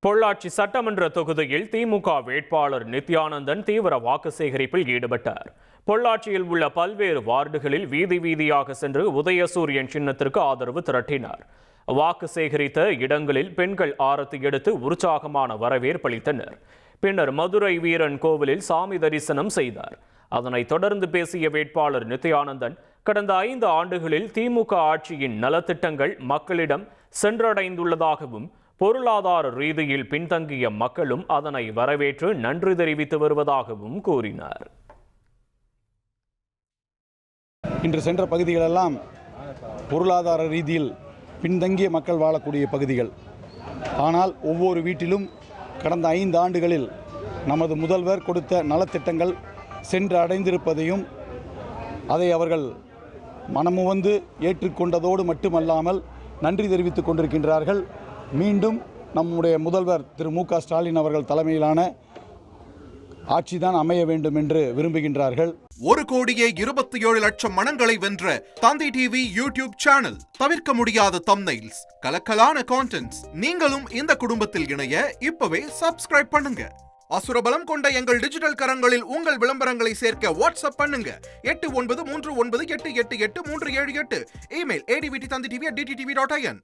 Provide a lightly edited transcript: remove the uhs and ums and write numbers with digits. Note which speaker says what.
Speaker 1: பொள்ளாச்சி சட்டமன்ற தொகுதியில் திமுக வேட்பாளர் நித்யானந்தன் தீவிர வாக்கு சேகரிப்பில் ஈடுபட்டார். பொள்ளாச்சியில் உள்ள பல்வேறு வார்டுகளில் வீதி வீதியாக சென்று உதயசூரியன் சின்னத்திற்கு ஆதரவு திரட்டினார். வாக்கு சேகரித்த இடங்களில் பெண்கள் ஆரத்தி எடுத்து உற்சாகமான வரவேற்பளித்தனர். பின்னர் மதுரை வீரன் கோவிலில் சாமி தரிசனம் செய்தார். அதனைத் தொடர்ந்து பேசிய வேட்பாளர் நித்யானந்தன், கடந்த 5 ஆண்டுகளில் திமுக ஆட்சியின் நலத்திட்டங்கள் மக்களிடம் சென்றடைந்துள்ளதாகவும், பொருளாதார ரீதியில் பின்தங்கிய மக்களும் அதனை வரவேற்று நன்றி தெரிவித்து வருவதாகவும் கூறினார்.
Speaker 2: இன்று சென்ற பகுதிகளெல்லாம் பொருளாதார ரீதியில் பின்தங்கிய மக்கள் வாழக்கூடிய பகுதிகள். ஆனால் ஒவ்வொரு வீட்டிலும் கடந்த 5 ஆண்டுகளில் நமது முதல்வர் கொடுத்த நலத்திட்டங்கள் சென்று அடைந்திருப்பதையும், அதை அவர்கள் மனமுவந்து ஏற்றுக்கொண்டதோடு மட்டுமல்லாமல் நன்றி தெரிவித்துக் கொண்டிருக்கின்றார்கள். மீண்டும் நம்முடைய முதல்வர் திரு மு.க. ஸ்டாலின் அவர்கள் தலைமையிலான ஆட்சிதான் அமைய வேண்டும் என்று விரும்புகின்றார்கள்.
Speaker 3: 1,27,00,000 மனங்களை வென்ற தந்தி டிவி யூடியூப் சேனல். தவிர்க்க முடியாத தம்ப்நெயில்ஸ், கலக்கலான கான்டென்ட்ஸ். நீங்களும் இந்த குடும்பத்தில் இணைய இப்பவே சப்ஸ்கிரைப் பண்ணுங்க. அசுரபலம் கொண்ட எங்கள் டிஜிட்டல் கரங்களில் உங்கள் விளம்பரங்களை சேர்க்க வாட்ஸ்அப் பண்ணுங்க. 8939888378. Email advtthanditv@dttv.in.